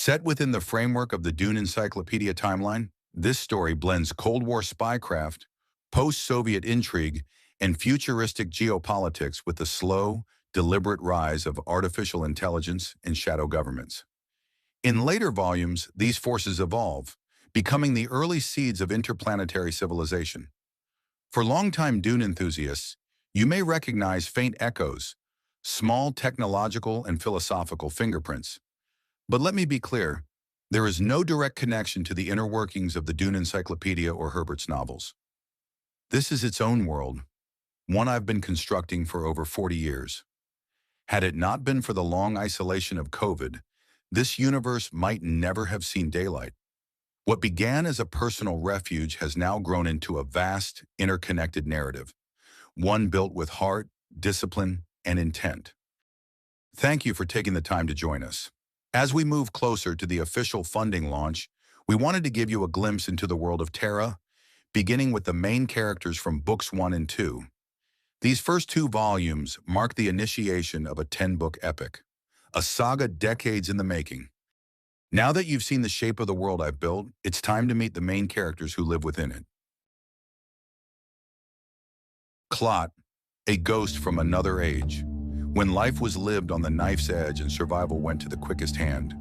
Set within the framework of the Dune Encyclopedia timeline, this story blends Cold War spycraft, post-Soviet intrigue, and futuristic geopolitics with the slow, deliberate rise of artificial intelligence and shadow governments. In later volumes, these forces evolve, becoming the early seeds of interplanetary civilization. For longtime Dune enthusiasts, you may recognize faint echoes, small technological and philosophical fingerprints. But let me be clear, there is no direct connection to the inner workings of the Dune Encyclopedia or Herbert's novels. This is its own world, one I've been constructing for over 40 years. Had it not been for the long isolation of COVID, this universe might never have seen daylight. What began as a personal refuge has now grown into a vast, interconnected narrative, one built with heart, discipline, and intent. Thank you for taking the time to join us. As we move closer to the official funding launch, we wanted to give you a glimpse into the world of Terra, beginning with the main characters from books 1 and 2. These first 2 volumes mark the initiation of a 10-book epic, a saga decades in the making. Now that you've seen the shape of the world I've built, it's time to meet the main characters who live within it. Clot, a ghost from another age. When life was lived on the knife's edge and survival went to the quickest hand.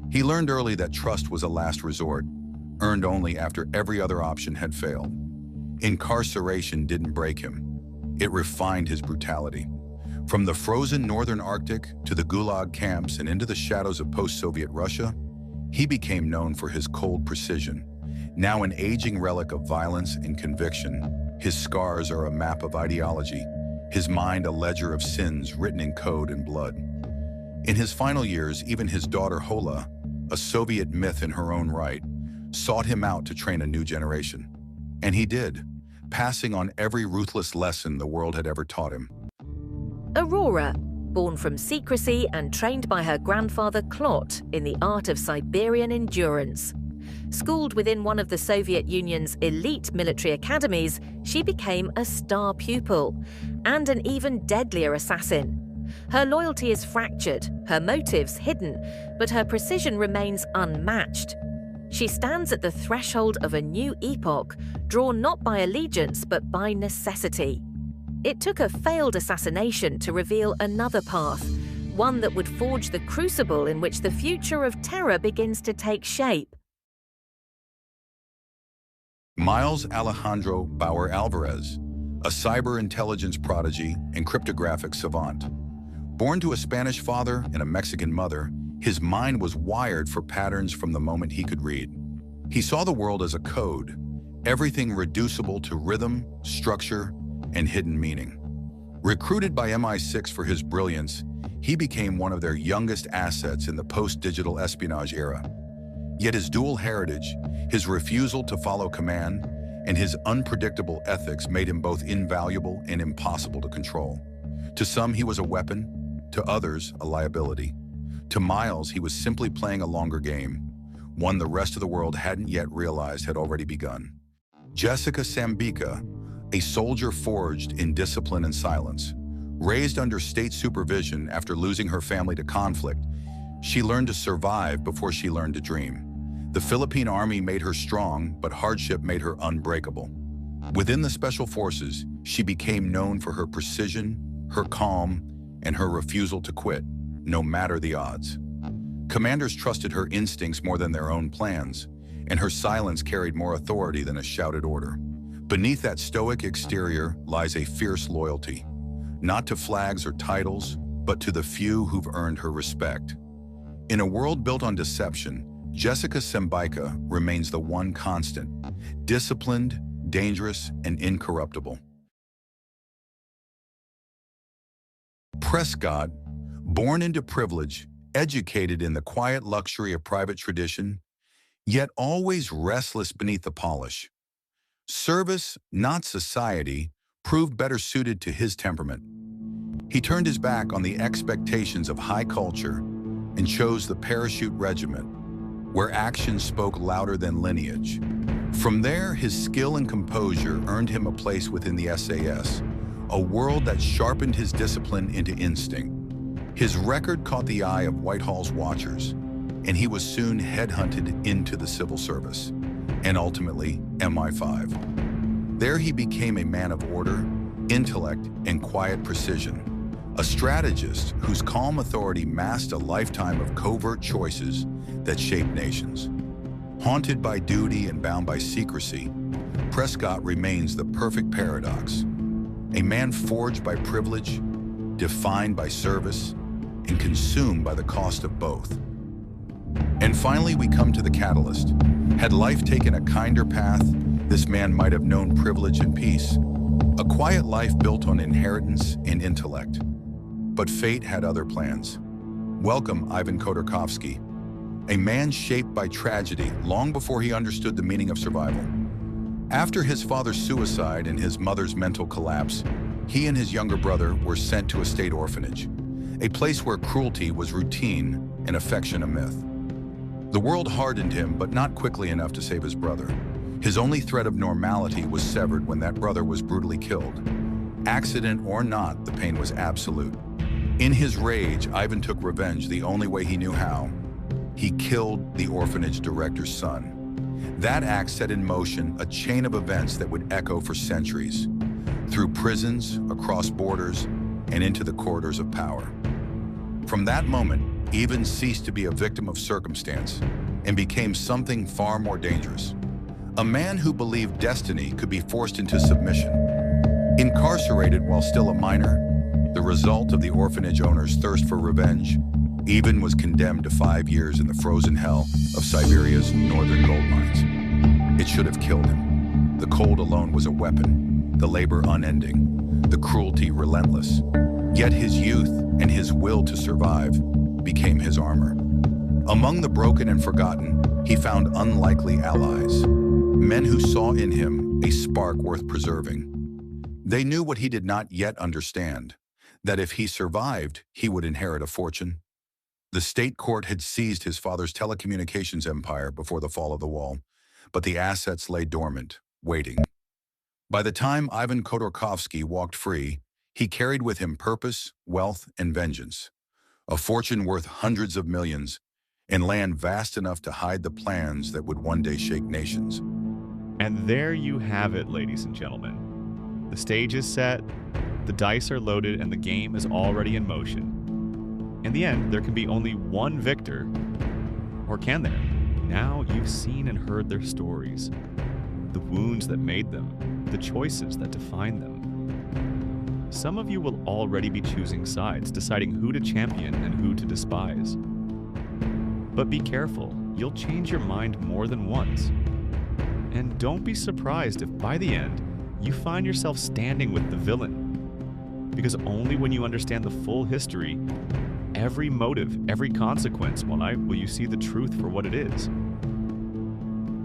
He learned early that trust was a last resort, earned only after every other option had failed. Incarceration didn't break him. It refined his brutality. From the frozen northern Arctic to the Gulag camps and into the shadows of post-Soviet Russia, he became known for his cold precision. Now an aging relic of violence and conviction, his scars are a map of ideology, his mind a ledger of sins written in code and blood. In his final years, even his daughter Hola, a Soviet myth in her own right, sought him out to train a new generation. And he did, passing on every ruthless lesson the world had ever taught him. Aurora, born from secrecy and trained by her grandfather Clot in the art of Siberian endurance. Schooled within one of the Soviet Union's elite military academies, she became a star pupil and an even deadlier assassin. Her loyalty is fractured, her motives hidden, but her precision remains unmatched. She stands at the threshold of a new epoch, drawn not by allegiance but by necessity. It took a failed assassination to reveal another path, one that would forge the crucible in which the future of Terra begins to take shape. Miles Alejandro Bauer Alvarez, a cyber intelligence prodigy and cryptographic savant. Born to a Spanish father and a Mexican mother, his mind was wired for patterns from the moment he could read. He saw the world as a code, everything reducible to rhythm, structure, and hidden meaning. Recruited by MI6 for his brilliance, he became one of their youngest assets in the post-digital espionage era. Yet his dual heritage, his refusal to follow command, and his unpredictable ethics made him both invaluable and impossible to control. To some, he was a weapon, to others, a liability. To Miles, he was simply playing a longer game, one the rest of the world hadn't yet realized had already begun. Jessica Sambica, a soldier forged in discipline and silence. Raised under state supervision after losing her family to conflict, she learned to survive before she learned to dream. The Philippine Army made her strong, but hardship made her unbreakable. Within the Special Forces, she became known for her precision, her calm, and her refusal to quit, no matter the odds. Commanders trusted her instincts more than their own plans, and her silence carried more authority than a shouted order. Beneath that stoic exterior lies a fierce loyalty, not to flags or titles, but to the few who've earned her respect. In a world built on deception, Jessica Sambica remains the one constant, disciplined, dangerous, and incorruptible. Prescott, born into privilege, educated in the quiet luxury of private tradition, yet always restless beneath the polish. Service, not society, proved better suited to his temperament. He turned his back on the expectations of high culture and chose the parachute regiment, where action spoke louder than lineage. From there, his skill and composure earned him a place within the SAS, a world that sharpened his discipline into instinct. His record caught the eye of Whitehall's watchers, and he was soon headhunted into the civil service, and ultimately MI5. There he became a man of order, intellect, and quiet precision, a strategist whose calm authority masked a lifetime of covert choices that shaped nations. Haunted by duty and bound by secrecy, Prescott remains the perfect paradox. A man forged by privilege, defined by service, and consumed by the cost of both. And finally, we come to the catalyst. Had life taken a kinder path, this man might have known privilege and peace, a quiet life built on inheritance and intellect. But fate had other plans. Welcome, Ivan Khodorkovsky, a man shaped by tragedy long before he understood the meaning of survival. After his father's suicide and his mother's mental collapse, he and his younger brother were sent to a state orphanage, a place where cruelty was routine and affection a myth. The world hardened him, but not quickly enough to save his brother. His only thread of normality was severed when that brother was brutally killed. Accident or not, the pain was absolute. In his rage, Ivan took revenge the only way he knew how. He killed the orphanage director's son. That act set in motion a chain of events that would echo for centuries, through prisons, across borders, and into the corridors of power. From that moment, Ivan ceased to be a victim of circumstance and became something far more dangerous. A man who believed destiny could be forced into submission. Incarcerated while still a minor, the result of the orphanage owner's thirst for revenge, Ivan was condemned to 5 years in the frozen hell of Siberia's northern gold mines. It should have killed him. The cold alone was a weapon, the labor unending, the cruelty relentless. Yet his youth and his will to survive became his armor. Among the broken and forgotten, he found unlikely allies, men who saw in him a spark worth preserving. They knew what he did not yet understand, that if he survived, he would inherit a fortune. The state court had seized his father's telecommunications empire before the fall of the wall, but the assets lay dormant, waiting. By the time Ivan Khodorkovsky walked free, he carried with him purpose, wealth, and vengeance, a fortune worth hundreds of millions, and land vast enough to hide the plans that would one day shake nations. And there you have it, ladies and gentlemen. The stage is set, the dice are loaded, and the game is already in motion. In the end, there can be only one victor, or can there? Now you've seen and heard their stories, the wounds that made them, the choices that defined them. Some of you will already be choosing sides, deciding who to champion and who to despise. But be careful, you'll change your mind more than once. And don't be surprised if by the end, you find yourself standing with the villain. Because only when you understand the full history, every motive, every consequence, will you see the truth for what it is.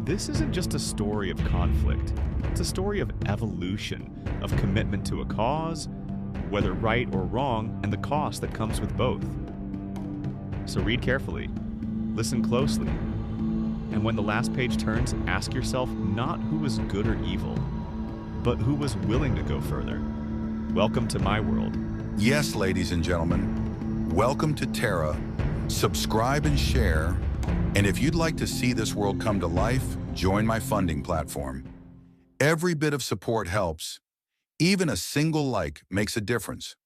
This isn't just a story of conflict. It's a story of evolution, of commitment to a cause, whether right or wrong, and the cost that comes with both. So read carefully, listen closely, and when the last page turns, ask yourself not who was good or evil, but who was willing to go further. Welcome to my world. Yes, ladies and gentlemen. Welcome to Terra. Subscribe and share. And if you'd like to see this world come to life, join my funding platform. Every bit of support helps. Even a single like makes a difference.